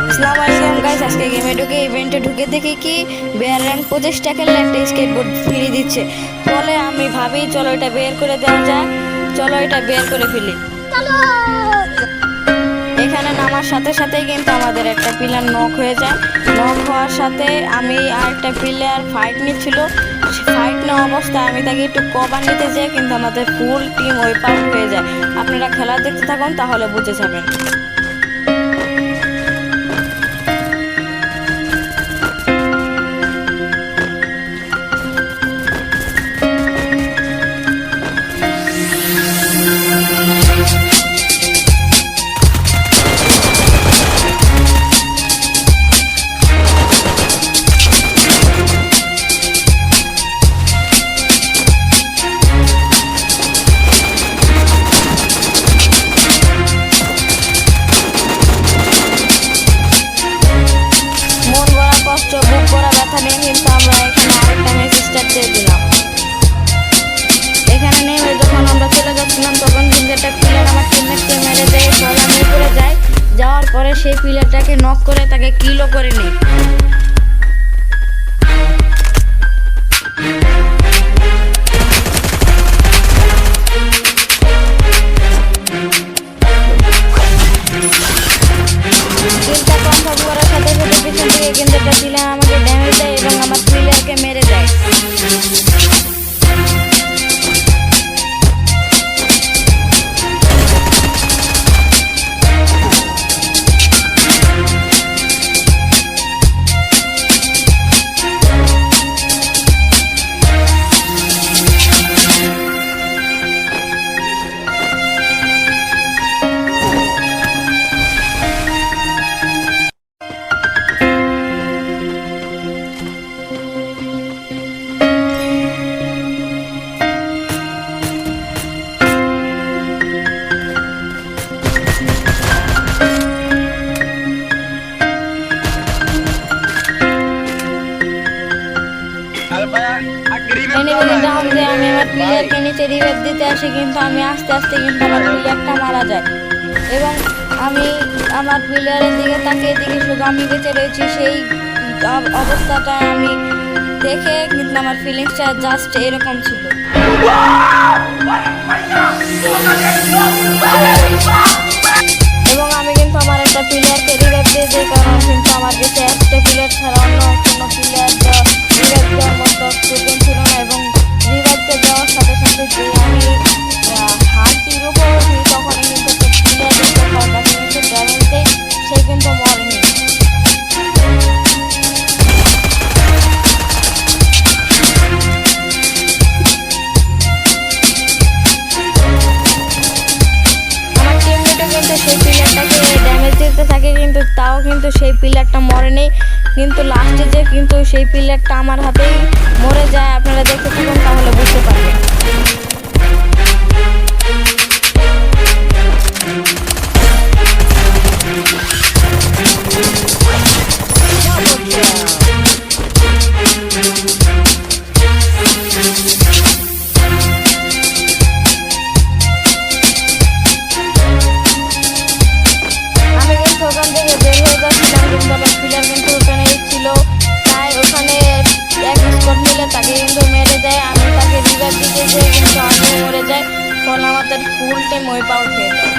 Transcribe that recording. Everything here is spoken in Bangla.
আসসালামু আলাইকুম গাইস, আজকে গেমে ঢুকে ইভেন্টে ঢুকে দেখি কি বেয়ার র্যাঙ্ক 25 টাকা একটা স্কেটবোর্ড ফ্রি দিচ্ছে। বলে আমি ভাবি চলো এটা বের করে দেওয়া যায়, চলো এটা বের করে ফেলি। এখানে নামার সাথে সাথেই কিন্তু আমাদের একটা প্লেয়ার নক হয়ে যায়। নক হওয়ার সাথে আমি আর একটা প্লেয়ার ফাইট নিচ্ছিল, ফাইট নেওয়া অবস্থায় আমি তাকে একটু কভার নিতে যাই, কিন্তু আমাদের ফুল টিম ওয়াইপ আউট হয়ে যায়। আপনারা খেলা দেখতে থাকুন, তাহলে বুঝে যাবেন। বুক করা ব্যথা নিয়ে কিন্তু আমরা এখানে আরেকটা ম্যাচ স্টার্ট দিয়ে দিলাম। এখানে নেমে যখন আমরা চলে যাচ্ছিলাম তখন কিন্তু একটা প্লেয়ার আমার টিমমেটকে মেরে দেয়, ফলে আমি উপরে যাই। যাওয়ার পরে সেই প্লেয়ারটাকে নক করে তাকে কিলও করে নিই। কিন্তু একটা প্লেয়ার আমাকে ড্যামেজ দেয় এবং আমার প্লেয়ারকে মেরে দেয়। আমি আমার প্লেয়ারকে নিচে রিভাইভ দিতে আসি, কিন্তু আমি আস্তে আস্তে কিন্তু আমার প্লেয়ারটা মারা যায় এবং আমি আমার প্লেয়ারের দিকে তাকিয়ে দেখি শুধু আমি বেঁচে রয়েছি। সেই অবস্থাটা আমি দেখে কিন্তু আমার ফিলিংসটা জাস্ট এরকম ছিল। এবং আমি কিন্তু আমার একটা প্লেয়ারকে রিভাইভ দিয়ে দিই, কারণ কিন্তু আমার কাছে একটা প্লেয়ার ছাড়া অন্য কোনো প্লেয়ার রিভাইভ দেওয়ার মতো সুযোগ ছিল না। এবং রিভাইভতে যাওয়ার সাথে সাথে যে আমি হার্টটির উপর উঠি তখনই কিন্তু একটা প্লেয়ার তাকে কিন্তু ড্যামেজ দেয়, সে কিন্তু মরেনি। আমার টিমমেটও কিন্তু সেই প্লেয়ারটাকে ড্যামেজ দিতে থাকে, কিন্তু তাও কিন্তু সেই প্লেয়ারটা মরেনি। কিন্তু লাস্টে যে কিন্তু সেই প্লেয়ারটা আমার হাতেই মরে যায়। আপনারা দেখতে থাকুন, তাহলে বুঝতে পারবেন। আমি কিন্তু ওখান থেকে বের হয়ে যাচ্ছিলাম, কিন্তু আমার প্লেয়ার কিন্তু ওখানে ছিল, তাই ওখানে এক স্কোর মিলে তাকে কিন্তু মেরে দেয়। আমি তাকে রিভাইভ দিতে যেয়ে কিন্তু আমি মরে যাই, ফলে আমাদের ফুল টিম ওয়াইপ আউট হয়ে যায়।